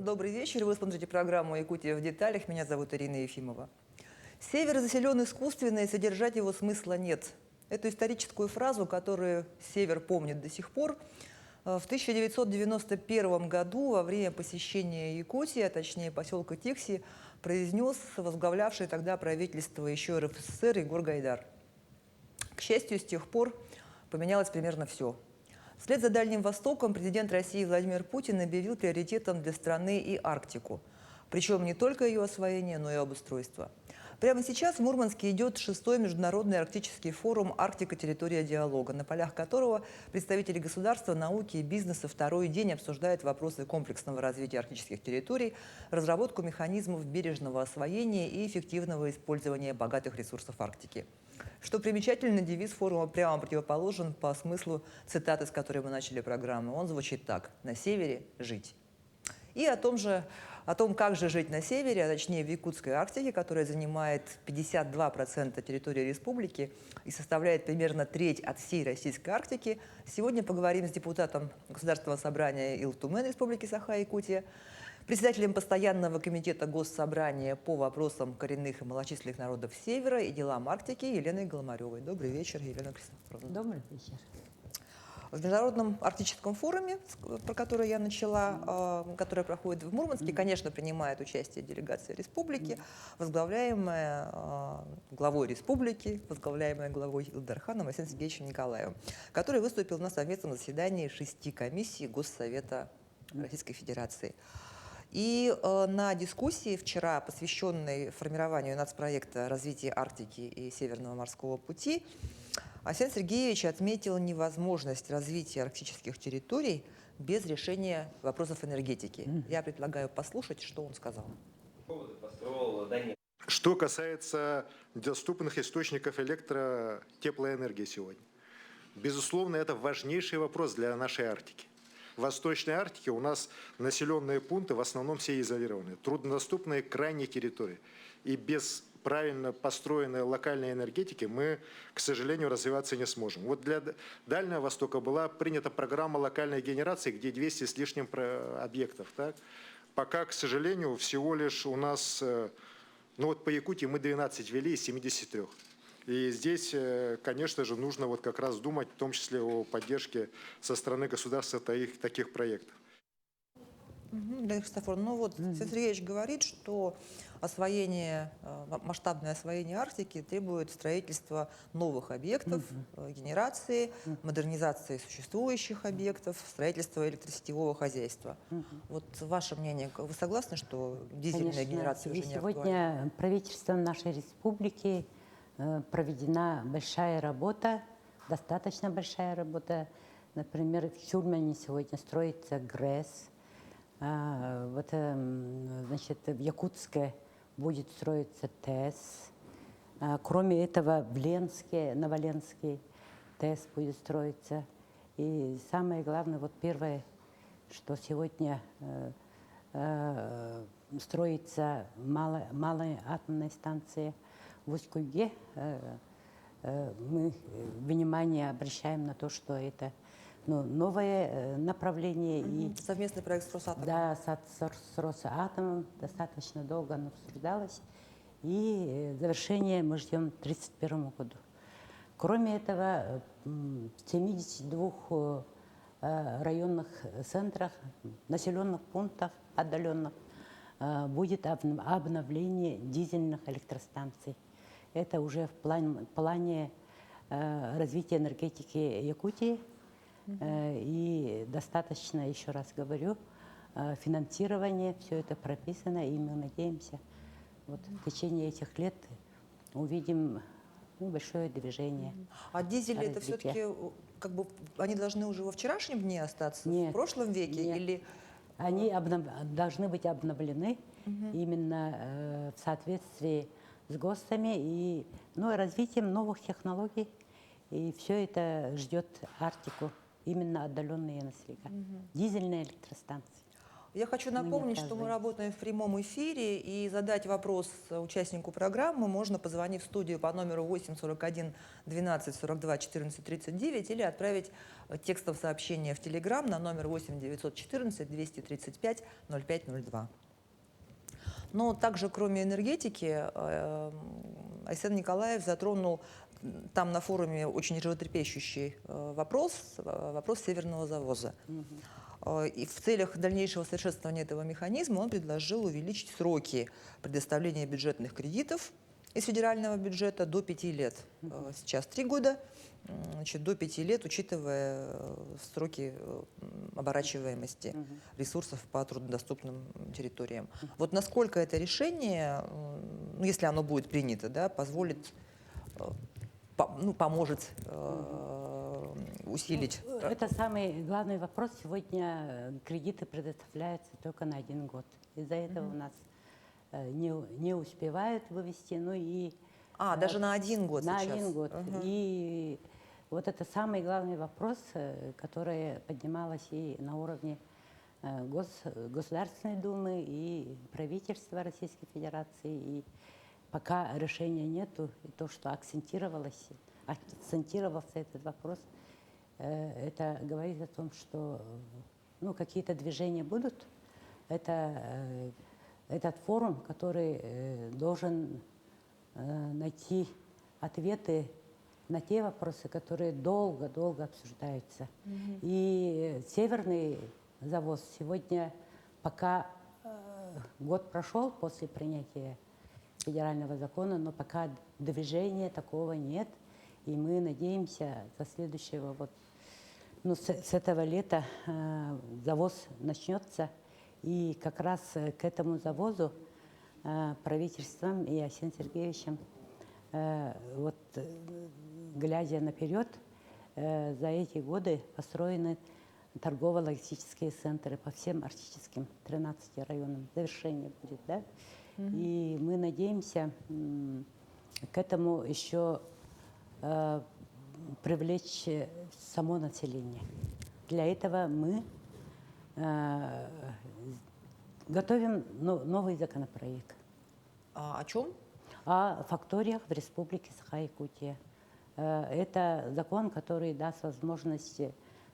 Добрый вечер. Вы смотрите программу «Якутия в деталях». Меня зовут Ирина Ефимова. Север заселен искусственно, и содержать его смысла нет. Эту историческую фразу, которую Север помнит до сих пор, в 1991 году во время посещения Якутии, а точнее поселка Тикси, произнес возглавлявший тогда правительство еще РСФСР Егор Гайдар. К счастью, с тех пор поменялось примерно все. Вслед за Дальним Востоком президент России Владимир Путин объявил приоритетом для страны и Арктику. Причем не только ее освоение, но и обустройство. Прямо сейчас в Мурманске идет 6-й международный арктический форум «Арктика. Территория диалога», на полях которого представители государства, науки и бизнеса второй день обсуждают вопросы комплексного развития арктических территорий, разработку механизмов бережного освоения и эффективного использования богатых ресурсов Арктики. Что примечательно, девиз форума прямо противоположен по смыслу цитаты, с которой мы начали программу. Он звучит так: «На севере жить». И о том, как же жить на севере, а точнее в Якутской Арктике, которая занимает 52% территории республики и составляет примерно треть от всей Российской Арктики, сегодня поговорим с депутатом Государственного собрания Илтумен Республики Саха-Якутия, председателем постоянного комитета Госсобрания по вопросам коренных и малочисленных народов Севера и делам Арктики Еленой Голомаревой. Добрый вечер, Елена Кристофоровна. Добрый вечер. В Международном арктическом форуме, про который я начала, который проходит в Мурманске, конечно, принимает участие делегация республики, возглавляемая главой республики, возглавляемая главой Илдарханом Асеном Сергеевичем Николаевым, который выступил на совместном заседании 6 комиссий Госсовета Российской Федерации. И на дискуссии вчера, посвященной формированию нацпроекта развития Арктики и Северного морского пути, Асен Сергеевич отметил невозможность развития арктических территорий без решения вопросов энергетики. Я предлагаю послушать, что он сказал. Что касается доступных источников теплоэнергии сегодня. Безусловно, это важнейший вопрос для нашей Арктики. В Восточной Арктике у нас населенные пункты в основном все изолированы, труднодоступные крайние территории. И без правильно построенной локальной энергетики мы, к сожалению, развиваться не сможем. Вот для Дальнего Востока была принята программа локальной генерации, где 200 с лишним объектов. Так? Пока, к сожалению, всего лишь у нас, ну вот по Якутии мы 12 ввели из 73. И здесь, конечно же, нужно вот как раз думать, в том числе о поддержке со стороны государства таких проектов. Лена Христофоровна, ну вот Асен Сергеевич говорит, что масштабное освоение Арктики требует строительства новых объектов, генерации, модернизации существующих объектов, строительства электросетевого хозяйства. Вот ваше мнение, вы согласны, что дизельная генерация уже не актуальна? Сегодня правительством нашей республики проведена большая работа, достаточно большая работа. Например, в Тюрмане сегодня строится ГРЭС. Значит, в Якутске будет строиться ТЭС. Кроме этого, в Ленске, Новоленский ТЭС будет строиться. И самое главное, вот первое, что сегодня строится малая атомная станция в Усть-Куйге. Мы внимание обращаем на то, что это новое направление. И совместный проект с Росатомом. Да, с Росатомом достаточно долго оно обсуждалось. И завершение мы ждем к 2031 году. Кроме этого, в 72 районных центрах, населенных пунктах отдаленных, будет обновление дизельных электростанций. Это уже в плане развития энергетики Якутии. И достаточно, еще раз говорю, финансирование, все это прописано, и мы надеемся, вот в течение этих лет увидим большое движение. А дизели это все-таки, как бы, они должны уже во вчерашнем дне остаться, нет, в прошлом веке? Нет. Или... Они должны быть обновлены именно в соответствии с ГОСТами и развитием новых технологий. И все это ждет Арктику, именно отдаленные населения. Дизельные электростанции. Я хочу не напомнить, что мы отказываемся. работаем в прямом эфире, и задать вопрос участнику программы можно, позвонив в студию по номеру 841 12 42 14 39 или отправить текстовое сообщение в Телеграм на номер 8 914 235 0502. Но также, кроме энергетики, Айсен Николаев затронул там на форуме очень животрепещущий вопрос северного завоза. И в целях дальнейшего совершенствования этого механизма он предложил увеличить сроки предоставления бюджетных кредитов из федерального бюджета до 5 лет. Сейчас 3 года, значит, до 5 лет, учитывая сроки оборачиваемости ресурсов по труднодоступным территориям. Вот насколько это решение, ну, если оно будет принято, да, позволит, поможет усилить. Это самый главный вопрос. Сегодня кредиты предоставляются только на 1 год. Из-за этого у нас не успевают вывести, ну и... даже на 1 год на сейчас. 1 год. И вот это самый главный вопрос, который поднималось и на уровне Государственной Думы и правительства Российской Федерации. И пока решения нету, и то, что акцентировался этот вопрос, это говорит о том, что какие-то движения будут. Это этот форум, который должен найти ответы на те вопросы, которые долго-долго обсуждаются. И северный завоз сегодня, пока год прошел после принятия федерального закона, но пока движения такого нет. И мы надеемся, со следующего, с этого лета завоз начнется. И как раз к этому завозу правительством и Арсением Сергеевичем, глядя наперед, за эти годы построены торгово-логистические центры по всем арктическим 13 районам. Завершение будет, да? И мы надеемся к этому еще привлечь само население. Для этого мы готовим новый законопроект. О чем? О факториях в Республике Саха-Якутия. Это закон, который даст возможность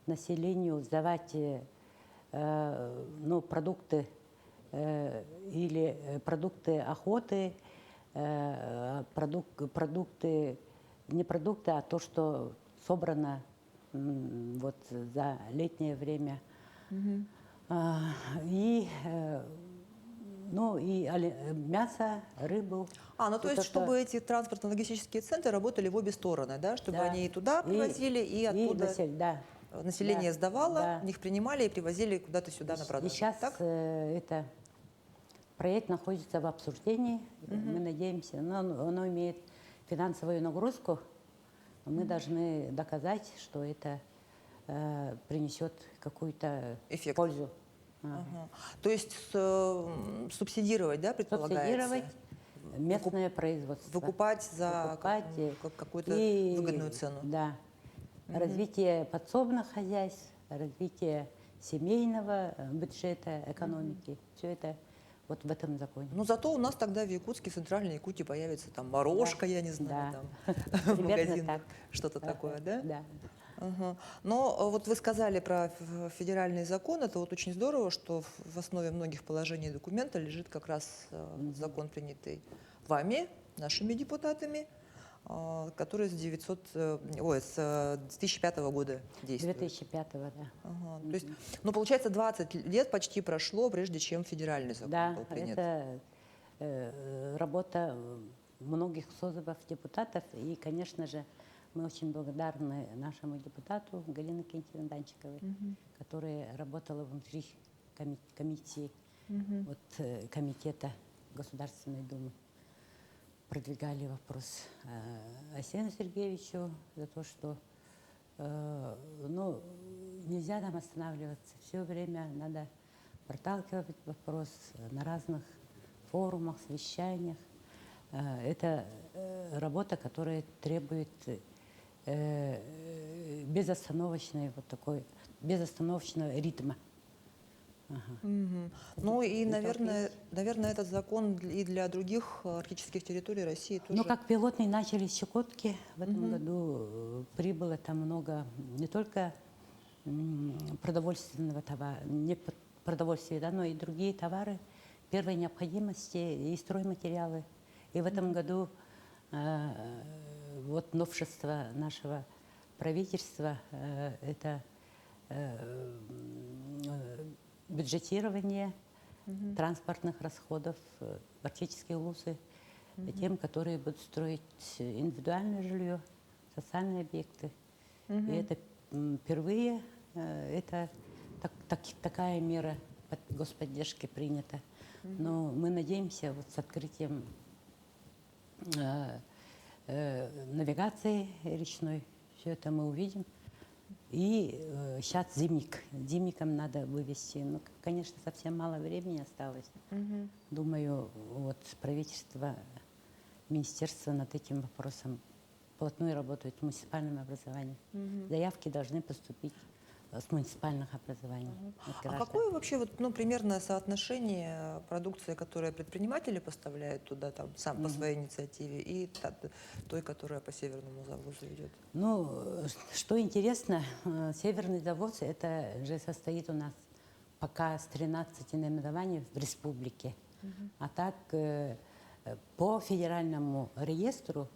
населению сдавать продукты или продукты охоты, продукты, не продукты, а то, что собрано за летнее время. И мясо, рыбу. То есть, чтобы эти транспортно-логистические центры работали в обе стороны, да? Чтобы они и туда привозили, и оттуда население сдавало, их принимали и привозили куда-то сюда на продажу. И сейчас это проект находится в обсуждении. Мы надеемся, но оно имеет финансовую нагрузку. Мы должны доказать, что это принесет какую-то пользу. То есть субсидировать, да, предполагается? Субсидировать местное производство. Выкупать за какую-то выгодную цену. Да. Развитие подсобных хозяйств, развитие семейного бюджета, экономики. Все это в этом законе. Зато у нас тогда в Якутске, в Центральной Якутии появится там морожка, я не знаю, там магазин, что-то такое, да? Да. Но вы сказали про федеральный закон, это очень здорово, что в основе многих положений документа лежит как раз закон, принятый вами, нашими депутатами, который с 2005 года действует. 2005, да. То есть, получается, 20 лет почти прошло, прежде чем федеральный закон был принят. Да, это работа многих созывов депутатов, и, конечно же, мы очень благодарны нашему депутату Галине Кентьевне Данчиковой, которая работала внутри комиссии, комитета Государственной Думы. Продвигали вопрос Арсению Сергеевичу за то, что нельзя нам останавливаться. Все время надо проталкивать вопрос на разных форумах, совещаниях. Это работа, которая требует безостановочного ритма. Мгм. Ну и, Это наверное, этот закон и для других арктических территорий России тоже. Ну, как пилотные начали с Чукотки. В этом году прибыло там много не только продовольственного товара, не продовольствия, да, но и другие товары первой необходимости и стройматериалы. И в этом году вот новшество нашего правительства это бюджетирование транспортных расходов в арктические улусы тем, которые будут строить индивидуальное жилье, социальные объекты. И это впервые это такая мера господдержки принята. Но мы надеемся вот с открытием навигации речной, все это мы увидим. И сейчас зимник. Зимникам надо вывести. Ну, конечно, совсем мало времени осталось. Думаю, вот правительство, министерство над этим вопросом вплотную работает в муниципальном образовании. Заявки должны поступить с муниципальных образований. от А граждан. какое вообще вот, ну, примерное соотношение продукции, которую предприниматели поставляют туда там, сам по своей инициативе, и той, которая по Северному завозу идет? Ну, что интересно, Северный завод, это же состоит у нас пока с 13 наименований в республике. А так, по федеральному реестру,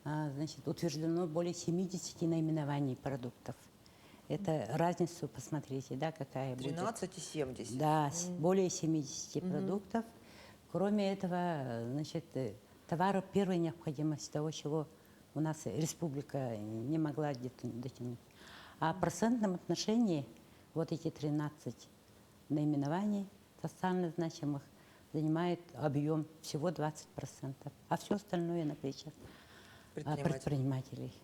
значит, утверждено более 70 наименований продуктов. Это разницу, посмотрите, да, какая будет. 13 и 70. Да, более 70 продуктов. Кроме этого, значит, товаров первой необходимости, того, чего у нас республика не могла дотянуть. А в процентном отношении вот эти 13 наименований социально значимых занимает объем всего 20%, а все остальное на плечах предпринимателей.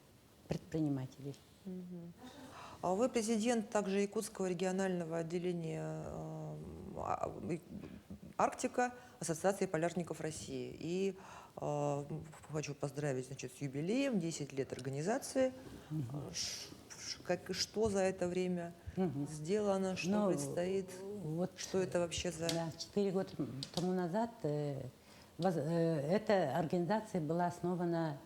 А вы президент также Якутского регионального отделения Арктика Ассоциации полярников России. И хочу поздравить, значит, с юбилеем, 10 лет организации. Что за это время сделано, что предстоит, Вот, что это вообще за... Да, 4 года тому назад эта организация была основана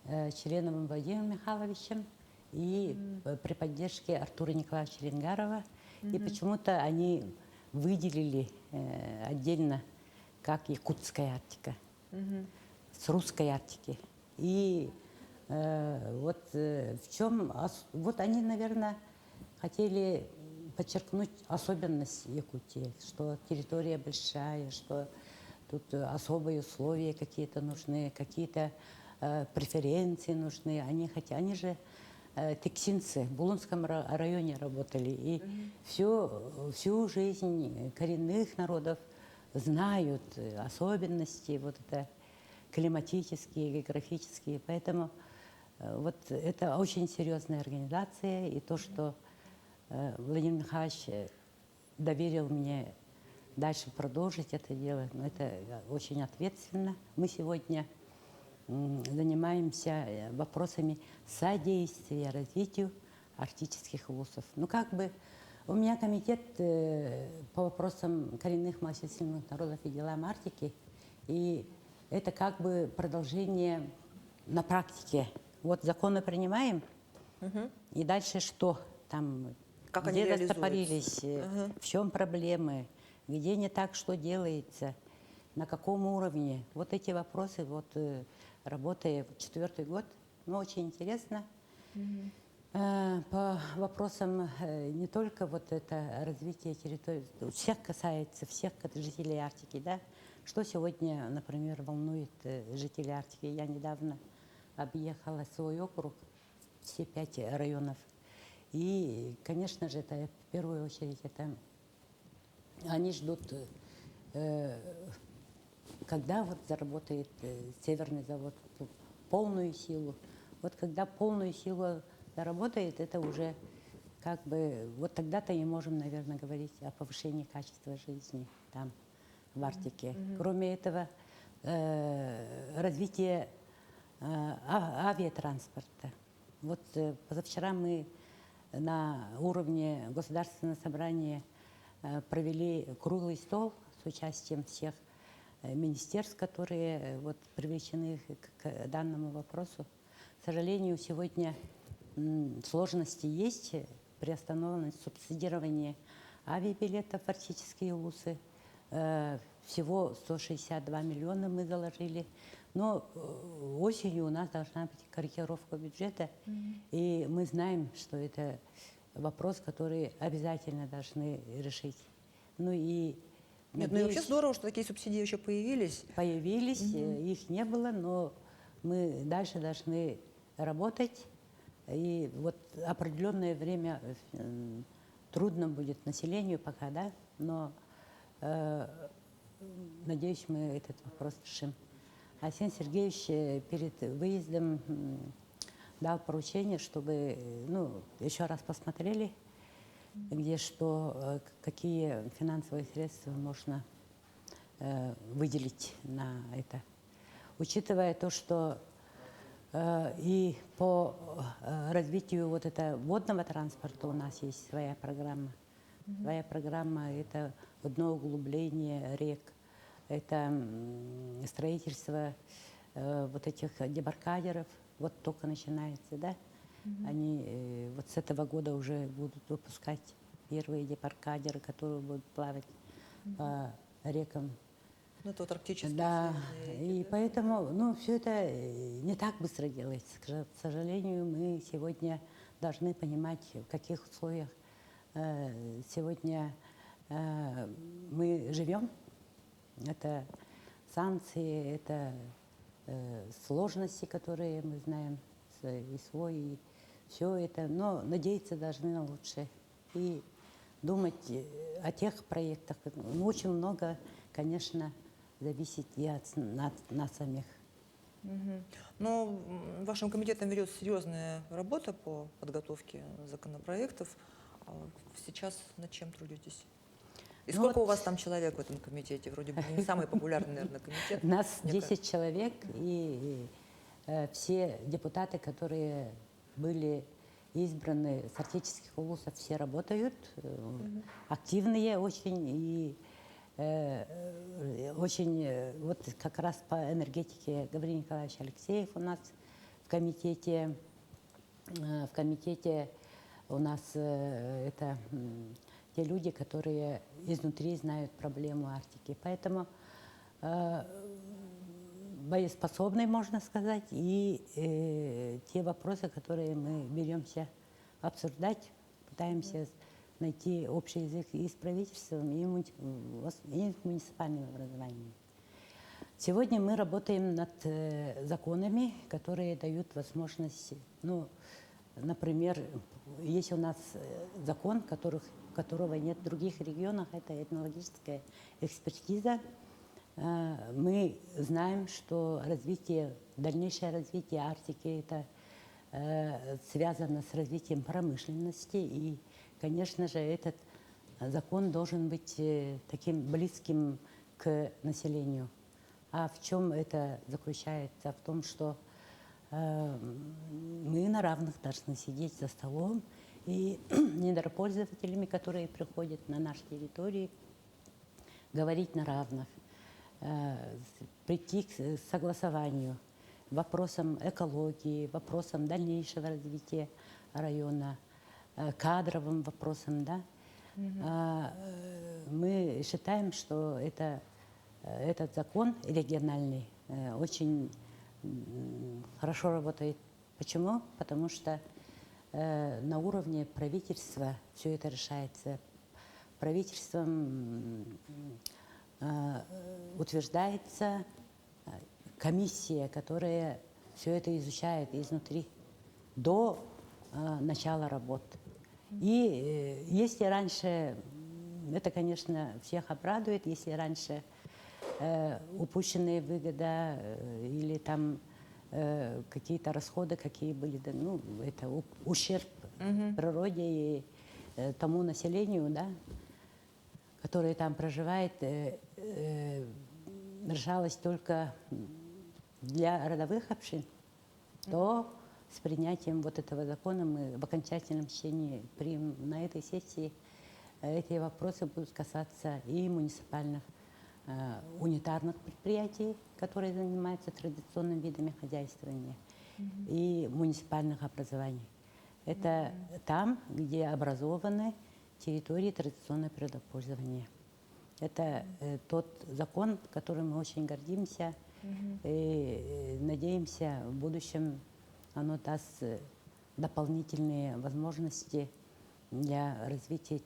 Членовым Владимиром Михайловичем и при поддержке Артура Николаевича Ренгарова. И почему-то они выделили отдельно как Якутская Арктика с русской Арктики. И вот в чем... Вот они, наверное, хотели подчеркнуть особенность Якутии, что территория большая, что тут особые условия какие-то нужны, какие-то преференции нужны. Они же тексинцы в Булунском районе работали. И всю жизнь коренных народов знают особенности вот это климатические, географические. Поэтому вот это очень серьезная организация. И то, что Владимир Михайлович доверил мне дальше продолжить это дело, это очень ответственно. Мы сегодня занимаемся вопросами содействия развитию арктических улусов. Ну, как бы у меня комитет по вопросам коренных малочисленных народов и делам Арктики, и это как бы продолжение на практике. Вот законы принимаем, и дальше что там, Как они где реализуются? застопорились, в чем проблемы, где не так, что делается, на каком уровне. Вот эти вопросы, вот работая 4-й год, ну, очень интересно. По вопросам не только вот это развитие территории, всех касается, всех жителей Арктики, да. Что сегодня, например, волнует жителей Арктики? Я недавно объехала свой округ, все 5 районов. И, конечно же, это в первую очередь, это они ждут, когда вот заработает Северный завод полную силу. Вот когда полную силу заработает, это уже как бы, вот тогда-то и можем, наверное, говорить о повышении качества жизни там, в Арктике. Кроме этого, развитие авиатранспорта. Вот позавчера мы на уровне Государственного собрания провели круглый стол с участием всех министерств, которые вот привлечены к данному вопросу. К сожалению, сегодня сложности есть, приостановленность субсидирования авиабилетов в арктические улусы. Всего 162 миллиона мы заложили. Но осенью у нас должна быть корректировка бюджета, и мы знаем, что это вопрос, который обязательно должны решить. Ну и Нет, ну и вообще здорово, что такие субсидии еще появились. появились, их не было, но мы дальше должны работать. И вот определенное время трудно будет населению пока, да, но надеюсь, мы этот вопрос решим. Арсений Сергеевич перед выездом дал поручение, чтобы еще раз посмотрели, где что, какие финансовые средства можно выделить на это. Учитывая то, что и по развитию вот этого водного транспорта у нас есть своя программа. Своя программа – это водное углубление рек, это строительство вот этих дебаркадеров, вот только начинается, да? Они вот с этого года уже будут выпускать первые дебаркадеры, которые будут плавать по рекам. Ну, это вот арктические. Да, реки, и да? поэтому, все это не так быстро делается. К сожалению, мы сегодня должны понимать, в каких условиях сегодня мы живем. Это санкции, это сложности, которые мы знаем, и свой, и все это. Но надеяться должны на лучшее. И думать о тех проектах. Ну, очень много, конечно, зависит и от нас самих. Но вашим комитетом ведется серьезная работа по подготовке законопроектов. А сейчас над чем трудитесь? И Ну сколько вот- у вас там человек в этом комитете? Вроде бы не самый популярный, наверное, комитет. Нас мне 10 человек, и все депутаты, которые были избраны с арктических улусов, все работают, активные очень, и очень, вот как раз по энергетике Гавриил Николаевич Алексеев у нас в комитете у нас это те люди, которые изнутри знают проблему Арктики. Поэтому боеспособный, можно сказать, и те вопросы, которые мы беремся обсуждать, пытаемся найти общий язык и с правительством, и с муниципальным образованием. Сегодня мы работаем над законами, которые дают возможность, например, есть у нас закон, которого нет в других регионах, это этнологическая экспертиза. Мы знаем, что дальнейшее развитие Арктики это связано с развитием промышленности, и, конечно же, этот закон должен быть таким близким к населению. А в чем это заключается? В том, что мы на равных должны сидеть за столом, и недропользователями, которые приходят на наши территории, говорить на равных, прийти к согласованию, вопросам экологии, вопросам дальнейшего развития района, кадровым вопросам, да. Мы считаем, что этот закон региональный очень хорошо работает. Почему? Потому что на уровне правительства все это решается. Правительством утверждается комиссия, которая все это изучает изнутри до начала работ. И если раньше, это, конечно, всех обрадует, если раньше упущенные выгода или там какие-то расходы, какие были, это ущерб природе и тому населению, да, которое там проживает, решалось только для родовых общин, то с принятием вот этого закона мы в окончательном чтении примем на этой сессии эти вопросы будут касаться и муниципальных унитарных предприятий, которые занимаются традиционными видами хозяйствования, и муниципальных образований. Это там, где образованы территории традиционного природопользования. Это тот закон, которым мы очень гордимся, и надеемся, в будущем оно даст дополнительные возможности для развития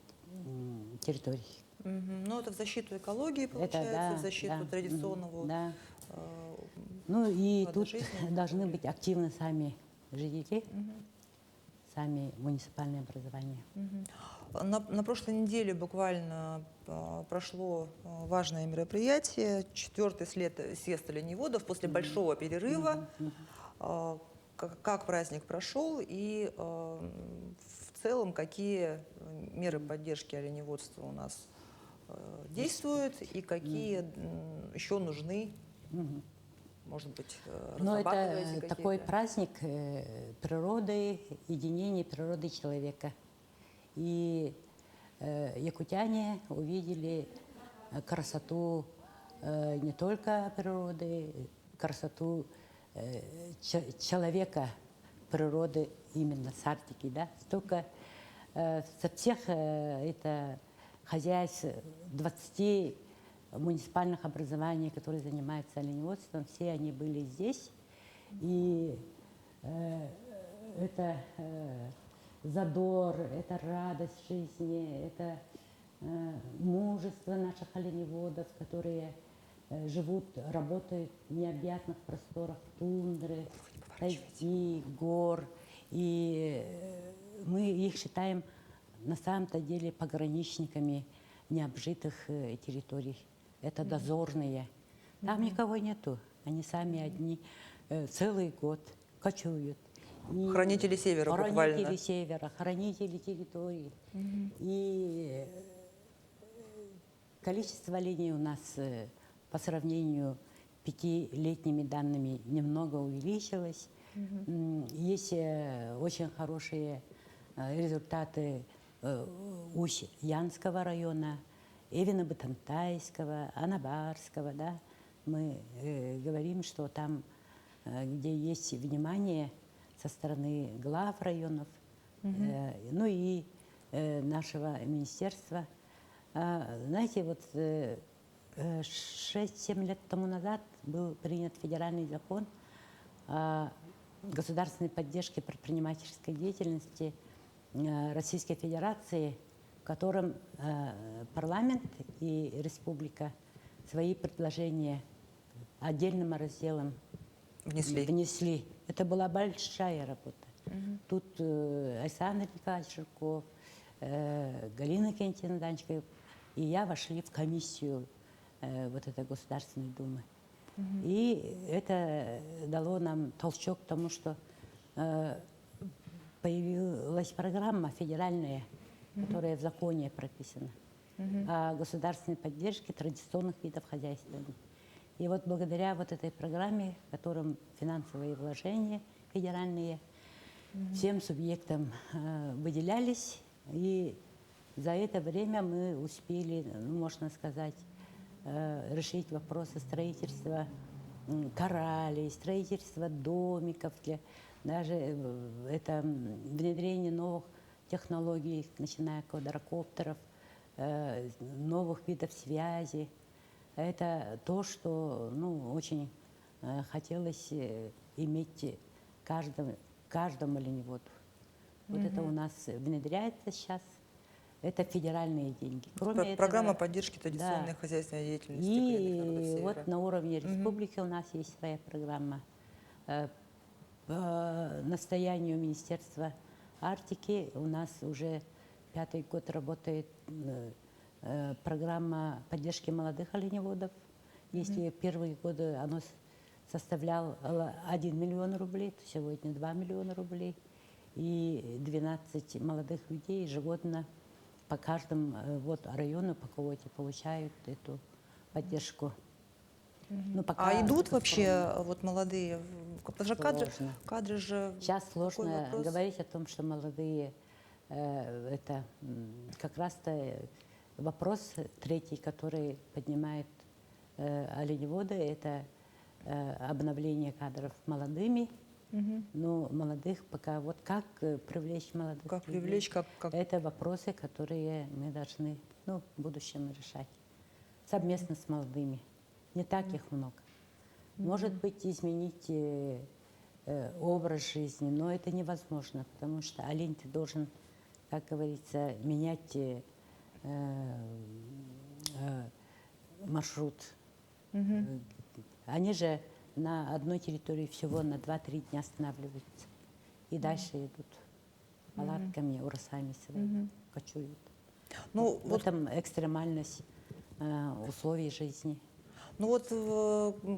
территорий. Ну, это в защиту экологии, получается, да, в защиту да, традиционного да. э, Ну и уклада тут жизни. должны быть активны сами жители, сами муниципальные образования. На прошлой неделе буквально прошло важное мероприятие, 4-й съезд оленеводов после большого перерыва. Как праздник прошел и в целом какие меры поддержки оленеводства у нас действуют и какие еще нужны, может быть, Но разрабатываете это такой праздник природы, единения природы и человека. И якутяне увидели красоту не только природы, красоту человека, природы именно с Арктики. Да? Столько со всех это хозяйств 20 муниципальных образований, которые занимаются оленеводством, все они были здесь. И это задор, это радость жизни, это мужество наших оленеводов, которые живут, работают в необъятных просторах тундры, тайги, гор. И мы их считаем на самом-то деле пограничниками необжитых территорий. Это дозорные. Там никого нету. Они сами одни целый год кочуют. И Хранители севера буквально. Хранители севера, хранители территорий. И количество оленей у нас по сравнению с 5-летними данными немного увеличилось. Есть очень хорошие результаты Усть-Янского района, Эвино-Батантайского, Анабарского. Да? Мы говорим, что там, где есть внимание со стороны глав районов, ну и нашего министерства. Знаете, вот 6-7 лет тому назад был принят федеральный закон о государственной поддержке предпринимательской деятельности Российской Федерации, в котором парламент и республика свои предложения отдельным разделом внесли. Это была большая работа. Тут Александр Николаевич Жирков, Галина Кентьевна Данченко и я вошли в комиссию вот этой Государственной Думы. И это дало нам толчок к тому, что появилась программа федеральная, которая в законе прописана, о государственной поддержке традиционных видов хозяйствования. И вот благодаря вот этой программе, в котором финансовые вложения федеральные всем субъектам выделялись, и за это время мы успели, можно сказать, решить вопросы строительства коралей, строительства домиков, даже это внедрение новых технологий, начиная от квадрокоптеров, новых видов связи. Это то, что очень хотелось иметь каждому оленеводу. Вот это у нас внедряется сейчас. Это федеральные деньги. Кроме Программа этого, поддержки традиционной хозяйственной деятельности. И вот на уровне республики у нас есть своя программа. По настоянию Министерства Арктики у нас уже 5-й год работает программа поддержки молодых оленеводов. Если первые годы оно составляло 1 миллион рублей, то сегодня 2 миллиона рублей. И 12 молодых людей ежегодно по каждому району, по квоте получают эту поддержку. Ну, пока идут вообще скромно. вот молодые? Потому что кадры же... Сейчас такой сложно вопрос. говорить о том, что молодые это как раз-то вопрос третий, который поднимает оленеводы, это обновление кадров молодыми. Но молодых пока вот как привлечь молодых Как людей? привлечь, как... Это вопросы, которые мы должны в будущем решать совместно с молодыми. Не так их много. Может быть, изменить образ жизни, но это невозможно, потому что олень ты должен, как говорится, менять маршрут. Они же на одной территории всего на 2-3 дня останавливаются и дальше идут палатками, уросами своими, кочуют. Ну, В вот, этом экстремальность условий жизни. ну вот,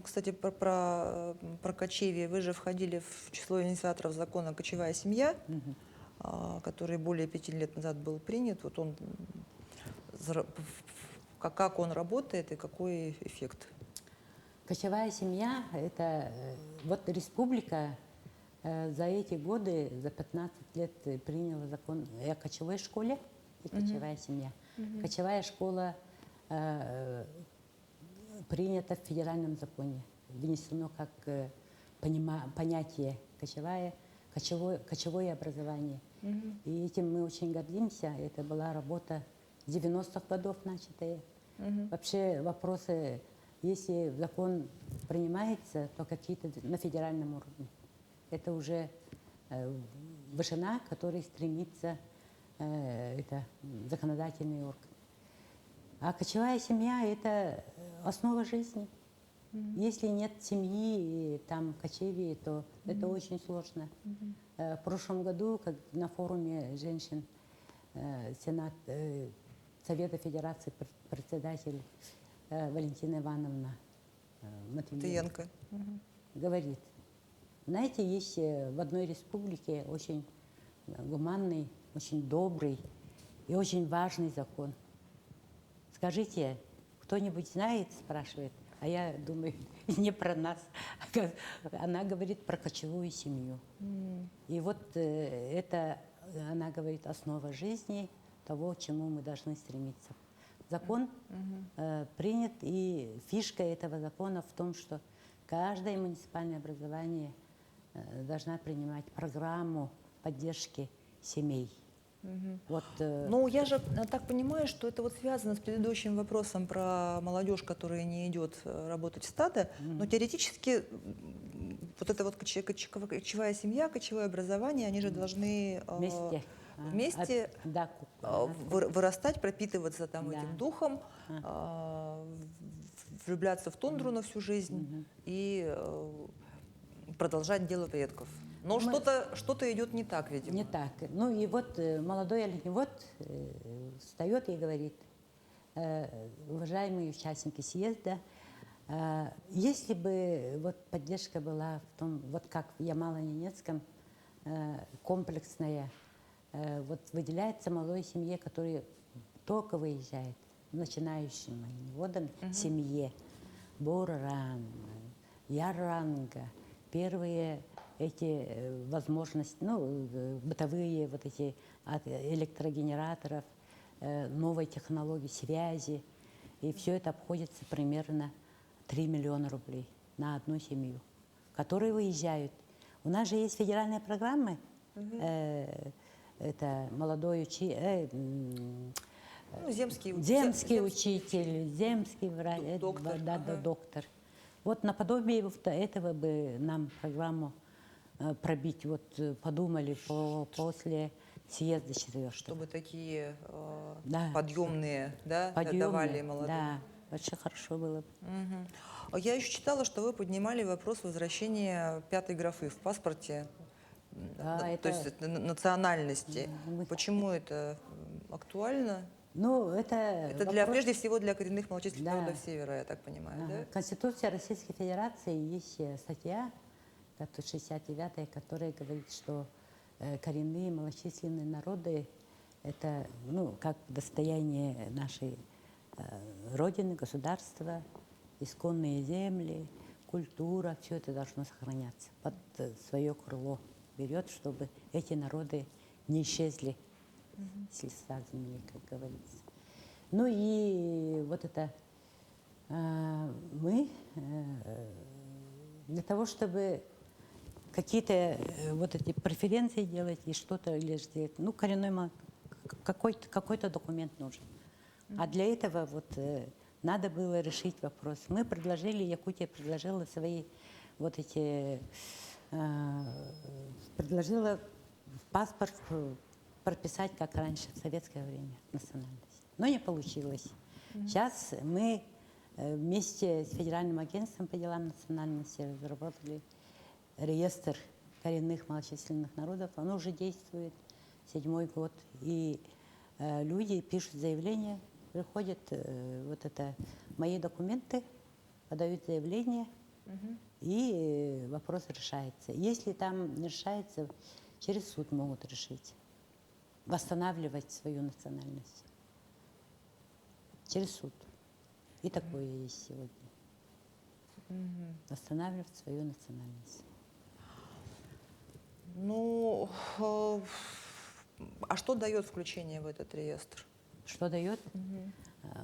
кстати, про кочевье. Вы же входили в число инициаторов закона «Кочевая семья», который более 5 лет назад был принят. Вот он, как он работает и какой эффект? Кочевая семья – это вот республика за эти годы, за 15 лет приняла закон о кочевой школе и кочевая семья. Кочевая школа принята в федеральном законе, внесено как понятие кочевое образование. И этим мы очень гордимся. Это была работа 90-х годов начатая. Вообще вопросы, если закон принимается, то какие-то на федеральном уровне. Это уже вышина, к которой стремится это законодательный орган. А кочевая семья – это основа жизни. Если нет семьи, там кочевья, то это очень сложно. В прошлом году, как на форуме женщин Сенат Совета Федерации председатель Валентина Ивановна Матвиенко говорит, знаете, есть в одной республике очень гуманный, очень добрый и очень важный закон. Скажите, кто-нибудь знает, спрашивает, а я думаю, не про нас. Она говорит про кочевую семью. И вот это, она говорит, основа жизни, того, к чему мы должны стремиться. Закон принят, и фишка этого закона в том, что каждое муниципальное образование должна принимать программу поддержки семей. Вот, ну, я же так понимаю, что это вот связано с предыдущим вопросом про молодежь, которая не идет работать в стадо, но теоретически вот эта вот кочевая семья, кочевое образование, они же должны вместе да, вырастать, пропитываться там Да. этим духом, влюбляться в тундру на всю жизнь и продолжать дело предков. Но что-то идет не так, видимо. не так. Ну и вот молодой оленевод встает и говорит, уважаемые участники съезда, если бы вот поддержка была в том, вот как в Ямало-Ненецком, комплексная, вот выделяется молодой семье, которая только выезжает, начинающим оленеводом, семье, Буран, Яранга, первые эти возможности, ну, бытовые вот эти от электрогенераторов, новой технологии связи, и все это обходится примерно 3 миллиона рублей на одну семью, которые выезжают. У нас же есть федеральные программы, это молодой учитель, земский учитель, земский врач, доктор. доктор. Вот наподобие этого бы нам программу пробить, вот подумали после съезда 4-го. Чтобы такие Да. подъемные, да, Подъемные, давали молодым. да, очень хорошо было бы. А я еще читала, что вы поднимали вопрос возвращения 5-й графы в паспорте, Да, то это- есть национальности. мы- Почему это актуально? Ну, это Это прежде всего для коренных малочисленных Да. народов Севера, я так понимаю, да? Конституция Российской Федерации есть статья, 69-я, которая говорит, что коренные малочисленные народы – это, ну, как достояние нашей Родины, государства, исконные земли, культура, все это должно сохраняться. Под свое крыло берет, чтобы эти народы не исчезли если связанные, как говорится. Ну и вот это мы для того, чтобы какие-то вот эти преференции делать и что-то лишь делать, ну, какой-то документ нужен. А для этого вот надо было решить вопрос. Мы предложили, Якутия предложила свои вот эти, предложила в паспорт прописать, как раньше, в советское время, национальность. Но не получилось. Сейчас мы вместе с Федеральным агентством по делам национальности разработали реестр коренных малочисленных народов. Он уже действует 7-й год. И люди пишут заявления, приходят вот это мои документы, подают заявление, и вопрос решается. Если там не решается, через суд могут решить, восстанавливать свою национальность. Через суд. И такое есть сегодня. Восстанавливать свою национальность. Ну, а что дает включение в этот реестр? Что дает?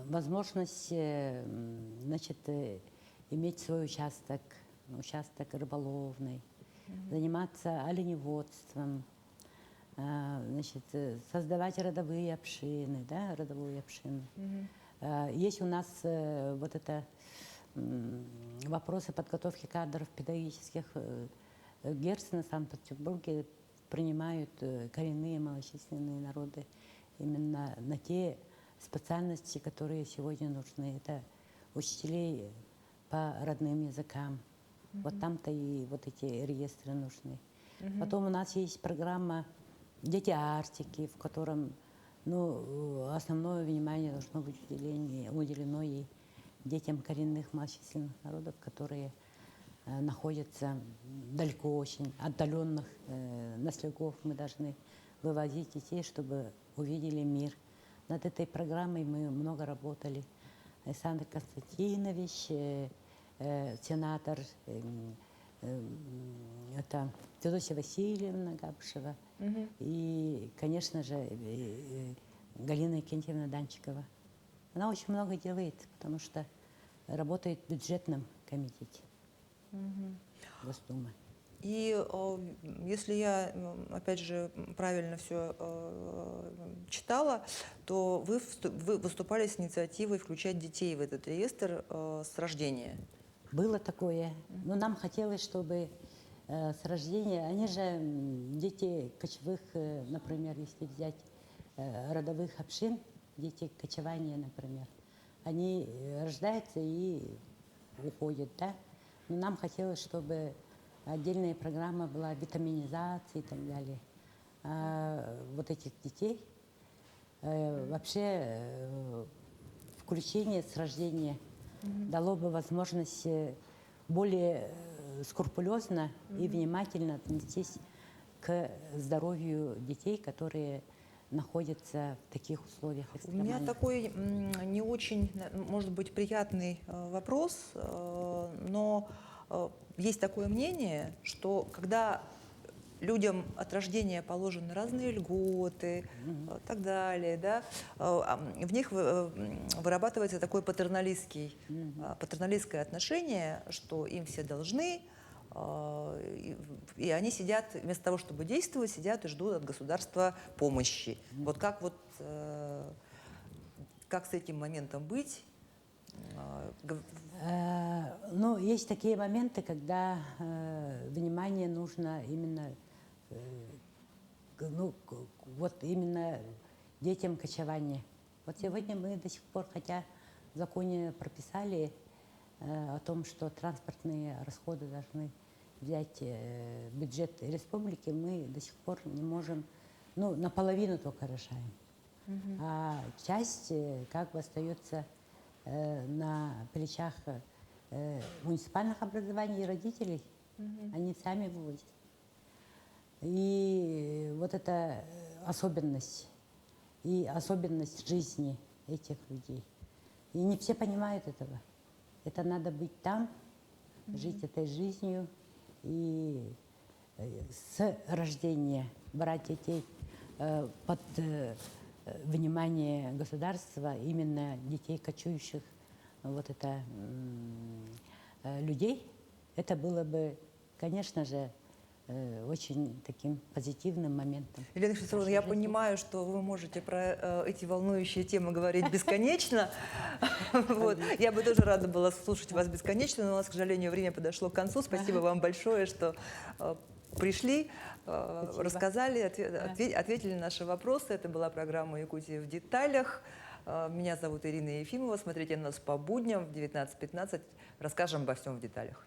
Возможность, значит, иметь свой участок рыболовный, заниматься оленеводством, значит, создавать родовые общины, да, родовую общину. Есть у нас вот это вопросы подготовки кадров педагогических. Герцена в Санкт-Петербурге принимают коренные малочисленные народы именно на те специальности, которые сегодня нужны. Это учителей по родным языкам. Вот там-то и вот эти реестры нужны. Потом у нас есть программа «Дети Арктики», в котором основное внимание должно быть уделено и детям коренных малочисленных народов, которые находятся далеко очень, отдаленных наследков. Мы должны вывозить детей, чтобы увидели мир. Над этой программой мы много работали. Александр Константинович, сенатор, это Федосия Васильевна Габышева и, конечно же, Галина Кентьевна Данчикова. Она очень много делает, потому что работает в бюджетном комитете Госдумы. И если я, опять же, правильно все читала, то вы выступали с инициативой включать детей в этот реестр с рождения. Было такое. Но нам хотелось, чтобы с рождения, они же дети кочевых, например, если взять родовых общин, дети кочевания, например, они рождаются и уходят, да? Но нам хотелось, чтобы отдельная программа была витаминизации и так далее. Вот этих детей вообще включение с рождения дало бы возможность более скрупулезно и внимательно отнестись к здоровью детей, которые находятся в таких условиях У меня такой не очень, может быть, приятный вопрос, но есть такое мнение, что когда людям от рождения положены разные льготы и так далее, да, в них вырабатывается такое патерналистское отношение, что им все должны, и они сидят, вместо того, чтобы действовать, сидят и ждут от государства помощи. Вот как с этим моментом быть? Ну, есть такие моменты, когда внимание нужно именно, вот именно детям кочевания. Вот сегодня мы до сих пор, хотя в законе прописали о том, что транспортные расходы должны взять бюджет республики, мы до сих пор не можем, наполовину только решаем. А часть как бы остается на плечах муниципальных образований и родителей. Они сами вывозят. И вот эта особенность, и особенность жизни этих людей. И не все понимают этого. Это надо быть там, жить этой жизнью и с рождения брать детей под внимание государства именно детей, кочующих, вот это людей, это было бы, конечно же, очень таким позитивным моментом. Елена Швецовна, я понимаю, что вы можете про эти волнующие темы говорить бесконечно. Вот. Я бы тоже рада была слушать вас бесконечно, но у нас, к сожалению, время подошло к концу. Спасибо вам большое, что пришли, рассказали, ответили на наши вопросы. Это была программа «Якутия в деталях». Меня зовут Ирина Ефимова. Смотрите нас по будням в 19:15. Расскажем обо всем в деталях.